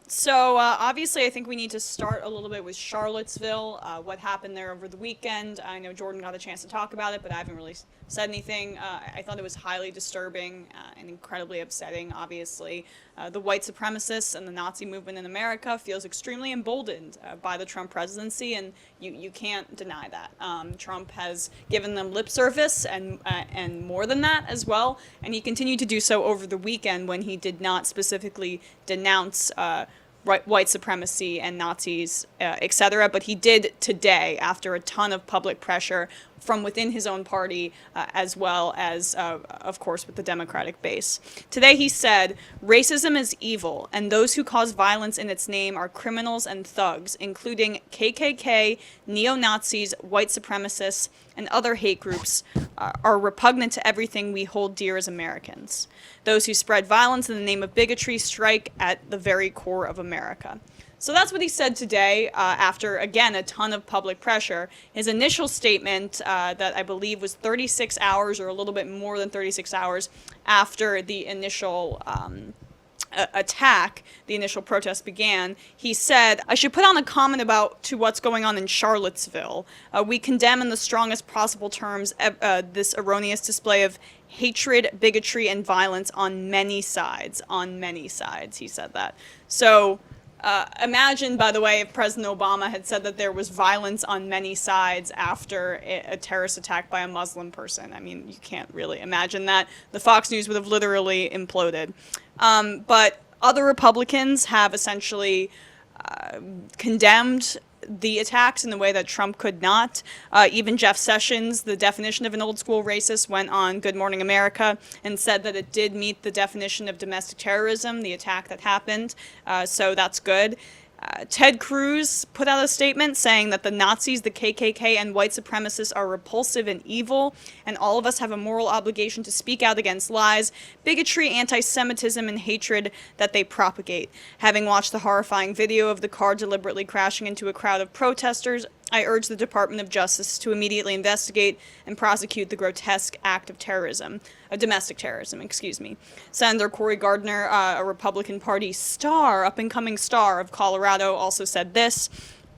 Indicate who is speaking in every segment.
Speaker 1: So obviously, I think we need to start a little bit with Charlottesville. What happened there over the weekend? I know Jordan got a chance to talk about it, but I haven't really said anything. I thought it was highly disturbing and incredibly upsetting. Obviously, the white supremacists and the Nazi movement in America feels extremely emboldened by the Trump presidency, and you can't deny that. Trump has given them lip service and more than that as well, and he continued to do so over the weekend when he did not specifically denounce white supremacy and Nazis, etc. But he did today after a ton of public pressure from within his own party, as well as, of course, with the Democratic base. Today he said, "Racism is evil, and those who cause violence in its name are criminals and thugs, including KKK, neo-Nazis, white supremacists, and other hate groups are repugnant to everything we hold dear as Americans. Those who spread violence in the name of bigotry strike at the very core of America." So that's what he said today after, again, a ton of public pressure. His initial statement that I believe was 36 hours or a little bit more than 36 hours after the initial attack, the initial protest began, he said, "I should put on a comment about to what's going on in Charlottesville. We condemn in the strongest possible terms this erroneous display of hatred, bigotry, and violence on many sides." On many sides, he said that. So imagine, by the way, if President Obama had said that there was violence on many sides after a terrorist attack by a Muslim person. I mean, you can't really imagine that. The Fox News would have literally imploded. But other Republicans have essentially condemned the attacks in a way that Trump could not. Even Jeff Sessions, the definition of an old school racist, went on Good Morning America and said that it did meet the definition of domestic terrorism, the attack that happened. So that's good. Ted Cruz put out a statement saying that the Nazis, the KKK, and white supremacists are repulsive and evil, and all of us have a moral obligation to speak out against lies, bigotry, anti-Semitism, and hatred that they propagate. Having watched the horrifying video of the car deliberately crashing into a crowd of protesters, I urge the Department of Justice to immediately investigate and prosecute the grotesque act of terrorism, of domestic terrorism, excuse me. Senator Cory Gardner, a Republican Party star, up-and-coming star of Colorado, also said this: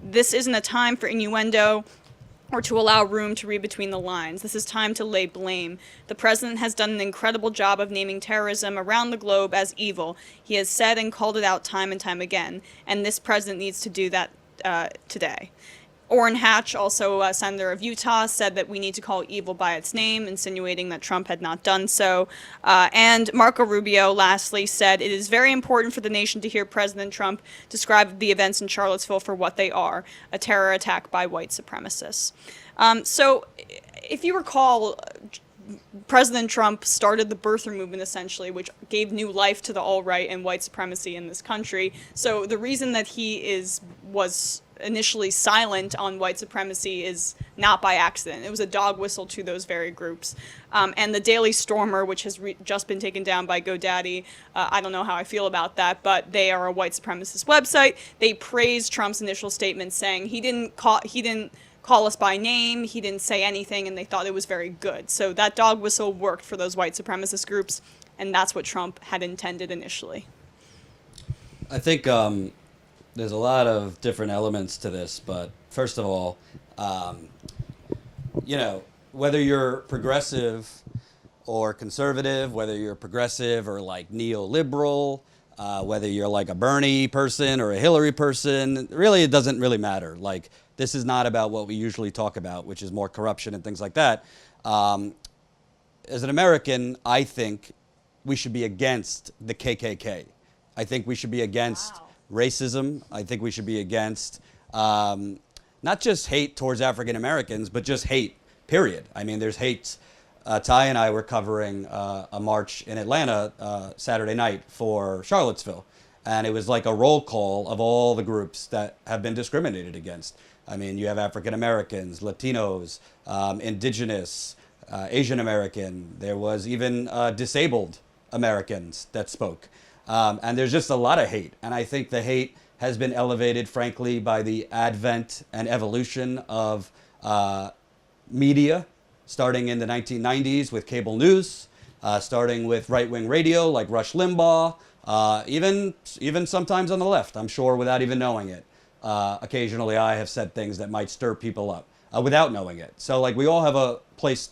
Speaker 1: "This isn't a time for innuendo or to allow room to read between the lines. This is time to lay blame. The president has done an incredible job of naming terrorism around the globe as evil. He has said and called it out time and time again, and this president needs to do that today." Orrin Hatch, also a senator of Utah, said that we need to call evil by its name, insinuating that Trump had not done so. And Marco Rubio, lastly, said, "It is very important for the nation to hear President Trump describe the events in Charlottesville for what they are, a terror attack by white supremacists." So if you recall, President Trump started the birther movement, essentially, which gave new life to the alt-right and white supremacy in this country. So the reason that he was initially silent on white supremacy is not by accident. It was a dog whistle to those very groups. And the Daily Stormer, which has just been taken down by GoDaddy, I don't know how I feel about that, but they are a white supremacist website. They praised Trump's initial statement, saying he didn't call us by name, he didn't say anything, and they thought it was very good. So that dog whistle worked for those white supremacist groups, and that's what Trump had intended initially.
Speaker 2: I think there's a lot of different elements to this, but first of all, whether you're progressive or conservative, whether you're progressive or like neoliberal, whether you're like a Bernie person or a Hillary person, really it doesn't really matter. Like, this is not about what we usually talk about, which is more corruption and things like that. As an American, I think we should be against the KKK. I think we should be against racism. I think we should be against not just hate towards African Americans, but just hate, period. I mean, there's hate. Ty and I were covering a march in Atlanta Saturday night for Charlottesville. And it was like a roll call of all the groups that have been discriminated against. I mean, you have African Americans, Latinos, indigenous, Asian American. There was even disabled Americans that spoke. And there's just a lot of hate. And I think the hate has been elevated, frankly, by the advent and evolution of media, starting in the 1990s with cable news, starting with right-wing radio like Rush Limbaugh, Even sometimes on the left, I'm sure, without even knowing it. Occasionally, I have said things that might stir people up without knowing it. So, like, we all have a place.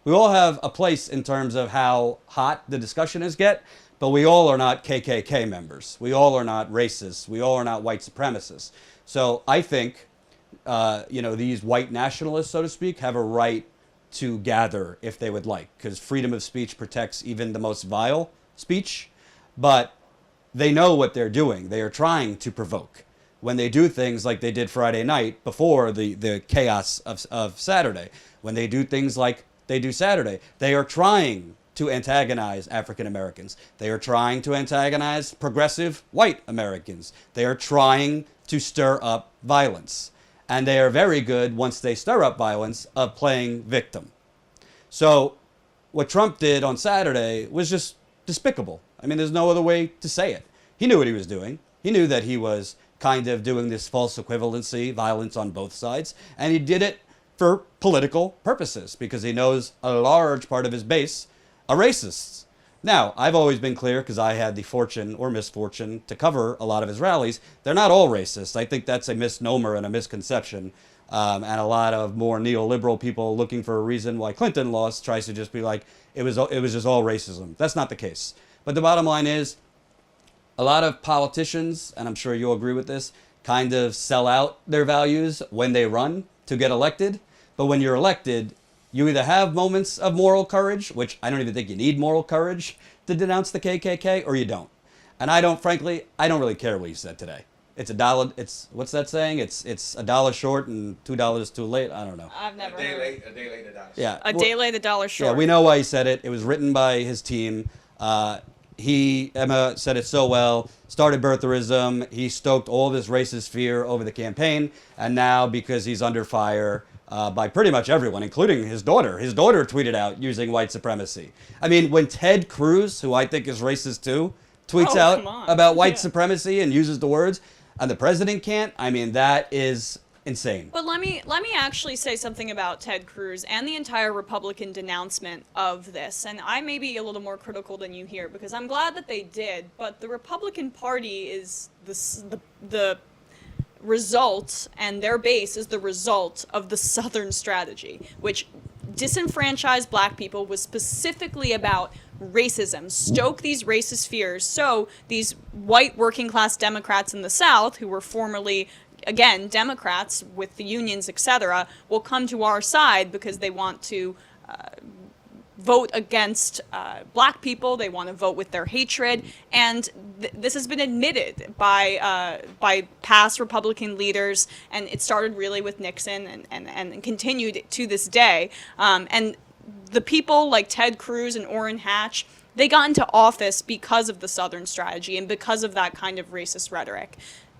Speaker 2: We all have a place in terms of how hot the discussion is get, but we all are not KKK members. We all are not racists. We all are not white supremacists. So I think, these white nationalists, so to speak, have a right to gather if they would like, because freedom of speech protects even the most vile speech. But they know what they're doing. They are trying to provoke. When they do things like they did Friday night before the chaos of Saturday, when they do things like they do Saturday, they are trying to antagonize African Americans. They are trying to antagonize progressive white Americans. They are trying to stir up violence. And they are very good, once they stir up violence, of playing victim. So what Trump did on Saturday was just despicable. I mean, there's no other way to say it. He knew what he was doing. He knew that he was kind of doing this false equivalency, violence on both sides, and he did it for political purposes because he knows a large part of his base are racists. Now, I've always been clear, because I had the fortune or misfortune to cover a lot of his rallies, they're not all racist. I think that's a misnomer and a misconception. And a lot of more neoliberal people looking for a reason why Clinton lost tries to just be like, it was just all racism. That's not the case. But the bottom line is, a lot of politicians, and I'm sure you'll agree with this, kind of sell out their values when they run to get elected. But when you're elected, you either have moments of moral courage, which I don't even think you need moral courage to denounce the KKK, or you don't. And I don't really care what you said today. It's $1. What's that saying? It's $1 short and $2 too late. I don't know.
Speaker 1: I've never
Speaker 3: A day
Speaker 1: heard.
Speaker 3: late, $1 short.
Speaker 2: Yeah.
Speaker 1: A day late, $1 short.
Speaker 2: Yeah, we know why he said it. It was written by his team. Emma said it so well, started birtherism. He stoked all this racist fear over the campaign. And now, because he's under fire by pretty much everyone, including his daughter tweeted out using white supremacy. I mean, when Ted Cruz, who I think is racist too, tweets out about white supremacy and uses the words, and the president can't, I mean, that is insane.
Speaker 1: But let me actually say something about Ted Cruz and the entire Republican denouncement of this. And I may be a little more critical than you here, because I'm glad that they did, but the Republican Party is the result, and their base is the result of the Southern strategy, which disenfranchised black people, was specifically about racism, stoke these racist fears, so these white working class Democrats in the South, who were formerly, again, Democrats with the unions, etc., will come to our side because they want to vote against black people. They want to vote with their hatred, and this has been admitted by past Republican leaders, and it started really with Nixon and continued to this day. And the people like Ted Cruz and Orrin Hatch, they got into office because of the Southern strategy and because of that kind of racist rhetoric.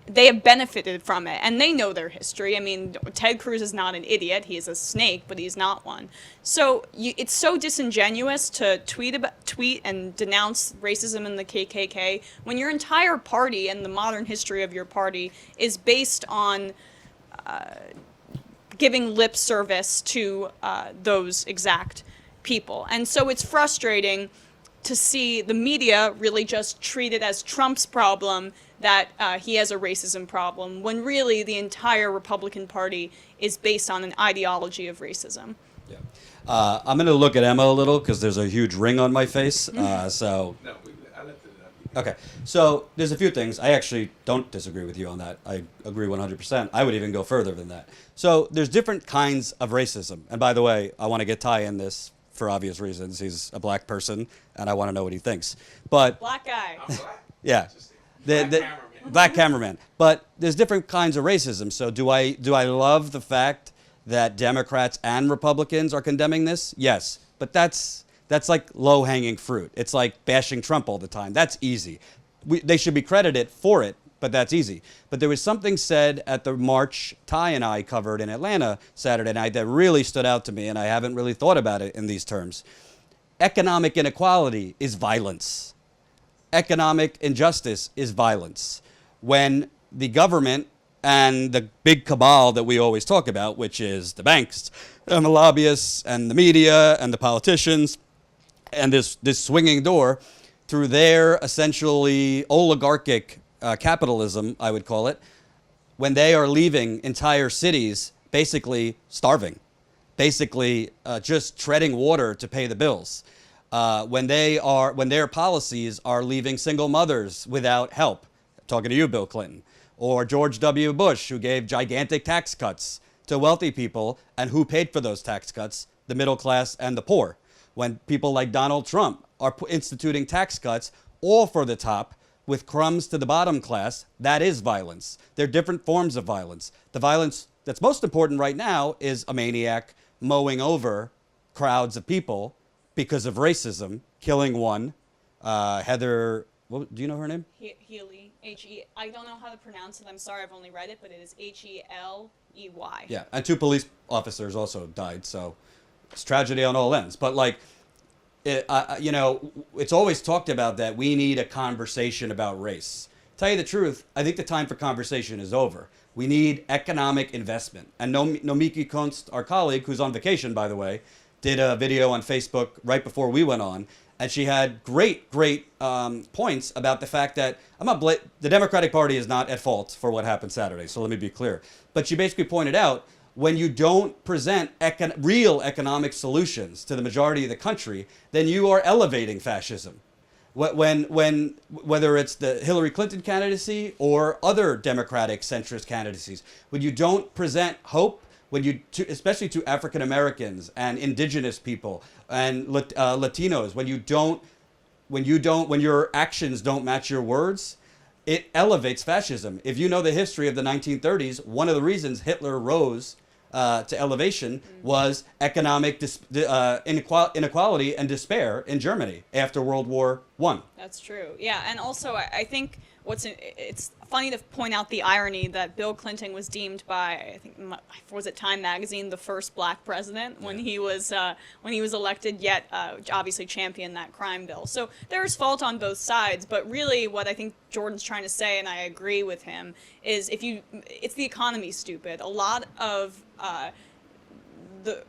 Speaker 1: They have benefited from it, and they know their history. I mean, Ted Cruz is not an idiot. He is a snake, but he's not one. So it's so disingenuous to tweet and denounce racism in the KKK when your entire party and the modern history of your party is based on giving lip service to those exact people. And so it's frustrating to see the media really just treat it as Trump's problem, that he has a racism problem, when really the entire Republican Party is based on an ideology of racism.
Speaker 2: Yeah. I'm going to look at Emma a little because there's a huge ring on my face. So.
Speaker 3: No, I left it up.
Speaker 2: Okay. So there's a few things. I actually don't disagree with you on that. I agree 100%. I would even go further than that. So there's different kinds of racism. And by the way, I want to get Ty in this for obvious reasons. He's a black person, and I want to know what he thinks. But
Speaker 1: Black guy.
Speaker 3: I'm black.
Speaker 2: yeah. Black cameraman. But there's different kinds of racism. So do I love the fact that Democrats and Republicans are condemning this? Yes. But that's like low-hanging fruit. It's like bashing Trump all the time. That's easy. They should be credited for it, but that's easy. But there was something said at the march Ty and I covered in Atlanta Saturday night that really stood out to me, and I haven't really thought about it in these terms. Economic inequality is violence. Economic injustice is violence. When the government and the big cabal that we always talk about, which is the banks and the lobbyists and the media and the politicians and this swinging door, through their essentially oligarchic capitalism, I would call it, when they are leaving entire cities basically starving, basically just treading water to pay the bills. When their policies are leaving single mothers without help, talking to you, Bill Clinton, or George W. Bush, who gave gigantic tax cuts to wealthy people, and who paid for those tax cuts? The middle class and the poor. When people like Donald Trump are instituting tax cuts, all for the top, with crumbs to the bottom class, that is violence. There are different forms of violence. The violence that's most important right now is a maniac mowing over crowds of people because of racism, killing one. Heather, do you know her name?
Speaker 1: Healy, H-E, I don't know how to pronounce it. I'm sorry, I've only read it, but it is Heley.
Speaker 2: Yeah, and 2 police officers also died, so it's tragedy on all ends. But like, it's always talked about that we need a conversation about race. Tell you the truth, I think the time for conversation is over. We need economic investment. And Nomiki Kunst, our colleague, who's on vacation, by the way, did a video on Facebook right before we went on, and she had great points about the fact that the Democratic Party is not at fault for what happened Saturday, so let me be clear. But she basically pointed out, when you don't present real economic solutions to the majority of the country, then you are elevating fascism. Whether it's the Hillary Clinton candidacy or other Democratic centrist candidacies, when you don't present hope, especially to African Americans and indigenous people and Latinos, when your actions don't match your words, it elevates fascism. If you know the history of the 1930s, one of the reasons Hitler rose to elevation was economic inequality and despair in Germany after World War I.
Speaker 1: That's true. Yeah, and also I think it's funny to point out the irony that Bill Clinton was deemed by, I think, was it Time Magazine, the first black president when he was elected, yet obviously championed that crime bill. So there's fault on both sides, but really what I think Jordan's trying to say, and I agree with him, is it's the economy, stupid. A lot of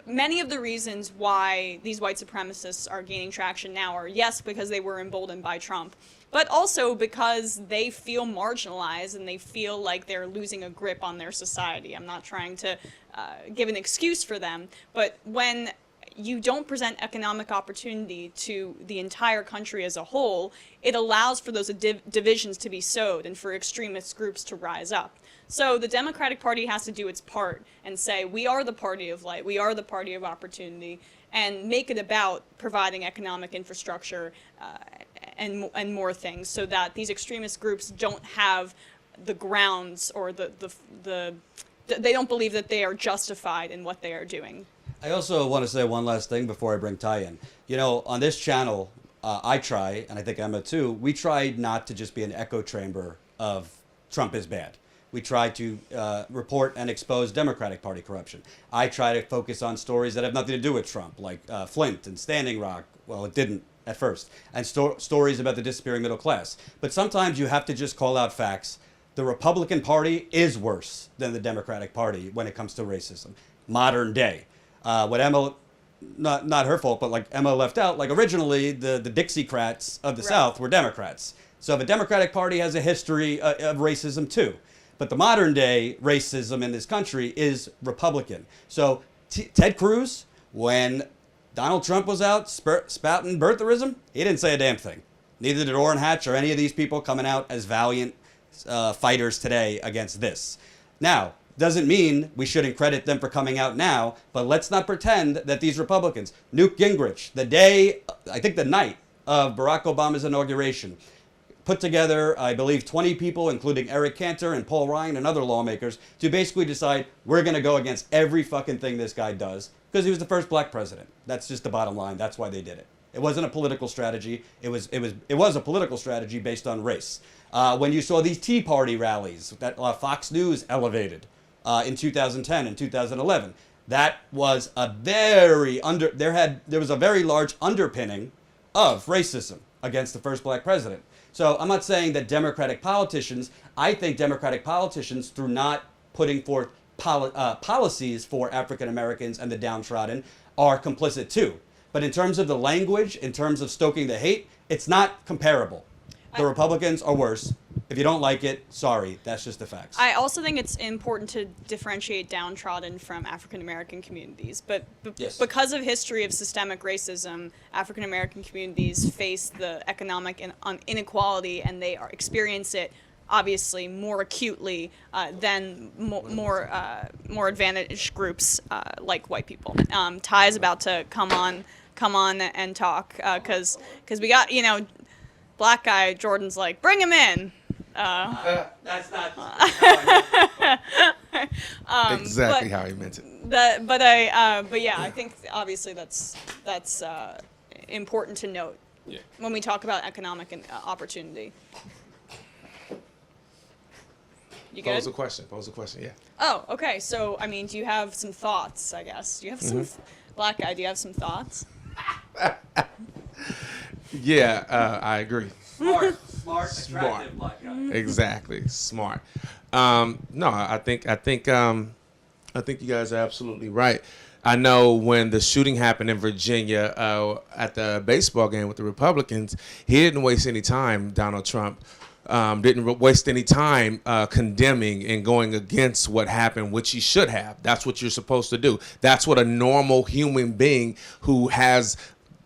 Speaker 1: many of the reasons why these white supremacists are gaining traction now are, yes, because they were emboldened by Trump, but also because they feel marginalized and they feel like they're losing a grip on their society. I'm not trying to give an excuse for them, but when you don't present economic opportunity to the entire country as a whole, it allows for those divisions to be sowed and for extremist groups to rise up. So the Democratic Party has to do its part and say, we are the party of light, we are the party of opportunity, and make it about providing economic infrastructure and more things, so that these extremist groups don't have the grounds or they don't believe that they are justified in what they are doing.
Speaker 2: I also want to say one last thing before I bring Ty in. You know, on this channel, I try, and I think Emma too, we try not to just be an echo chamber of Trump is bad. We try to report and expose Democratic Party corruption. I try to focus on stories that have nothing to do with Trump, like Flint and Standing Rock. Well, it didn't at first. And stories about the disappearing middle class. But sometimes you have to just call out facts. The Republican Party is worse than the Democratic Party when it comes to racism. Modern day. What Emma, not her fault, but like Emma left out, like originally the Dixiecrats of the South were Democrats. So the Democratic Party has a history of racism too. But the modern day racism in this country is Republican. So Ted Cruz, when Donald Trump was out spouting birtherism, he didn't say a damn thing. Neither did Orrin Hatch or any of these people coming out as valiant fighters today against this. Now, doesn't mean we shouldn't credit them for coming out now, but let's not pretend that these Republicans, Newt Gingrich, the night of Barack Obama's inauguration, put together, I believe, 20 people, including Eric Cantor and Paul Ryan and other lawmakers, to basically decide we're going to go against every fucking thing this guy does, because he was the first black president. That's just the bottom line. That's why they did it. It wasn't a political strategy. It was a political strategy based on race. When you saw these Tea Party rallies that Fox News elevated in 2010 and 2011, that was there was a very large underpinning of racism against the first black president. So I'm not saying that I think Democratic politicians, through not putting forth policies for African Americans and the downtrodden, are complicit too. But in terms of the language, in terms of stoking the hate, it's not comparable. The Republicans are worse. If you don't like it, sorry, that's just the facts.
Speaker 1: I also think it's important to differentiate downtrodden from African American communities. But
Speaker 2: Yes.
Speaker 1: because of history of systemic racism, African American communities face the economic inequality, and they experience it obviously more acutely than more advantaged groups like white people. Ty is about to come on and talk because we got, black guy Jordan's like, bring him in.
Speaker 2: That's not
Speaker 3: Exactly how he meant it.
Speaker 1: But yeah, I think obviously that's important to note when we talk about economic opportunity. You good?
Speaker 3: Pose a question, yeah.
Speaker 1: Oh, okay. So, I mean, do you have some thoughts, I guess? Do you have some, black guy, do you have some thoughts?
Speaker 3: Yeah, I agree.
Speaker 2: smart, attractive black guy.
Speaker 3: Exactly, smart. No, I think you guys are absolutely right. I know when the shooting happened in Virginia at the baseball game with the Republicans, he didn't waste any time, Donald Trump, didn't waste any time condemning and going against what happened, which he should have. That's what you're supposed to do. That's what a normal human being who has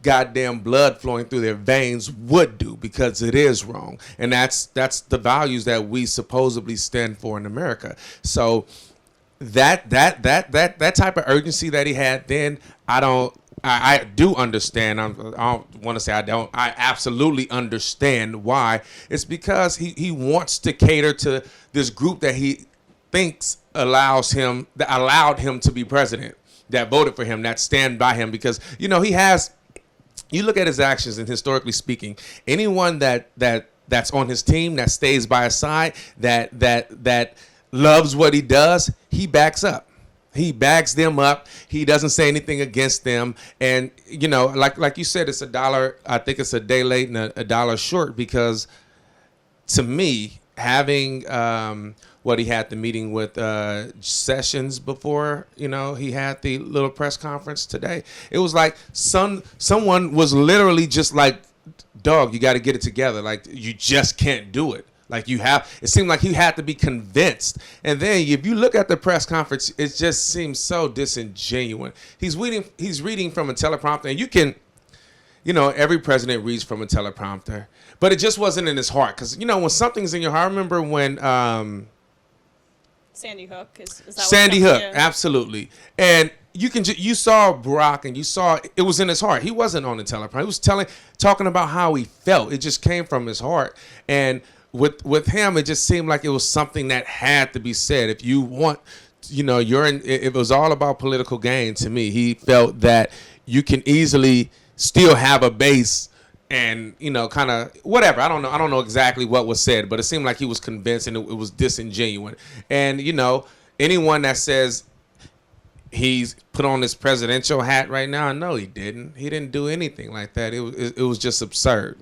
Speaker 3: goddamn blood flowing through their veins would do, because it is wrong. And that's the values that we supposedly stand for in America. So that type of urgency that he had then, I do understand. I don't want to say I don't. I absolutely understand why. It's because he wants to cater to this group that he thinks allowed him to be president, that voted for him, that stand by him. Because, he has, you look at his actions, and historically speaking, anyone that's on his team, that stays by his side, that loves what he does, he backs up. He backs them up. He doesn't say anything against them. And, like you said, it's $1. I think it's a day late and $1 short, because to me, having what he had the meeting with Sessions before, he had the little press conference today. It was like someone was literally just like, dog, you got to get it together. Like, you just can't do it. Like, it seemed like he had to be convinced. And then if you look at the press conference, it just seems so disingenuous. He's reading from a teleprompter, and you can, every president reads from a teleprompter, but it just wasn't in his heart. Because, when something's in your heart, I remember when
Speaker 1: Sandy Hook, is that
Speaker 3: Sandy Hook, absolutely. And you saw Barack, and you saw it was in his heart. He wasn't on the teleprompter. He was talking about how he felt. It just came from his heart. And with him, it just seemed like it was something that had to be said. If you want, it was all about political gain to me. He felt that you can easily still have a base and, kind of whatever. I don't know exactly what was said, but it seemed like he was convinced, and it was disingenuous. And, anyone that says he's put on this presidential hat right now, no, he didn't. He didn't do anything like that. It was just absurd.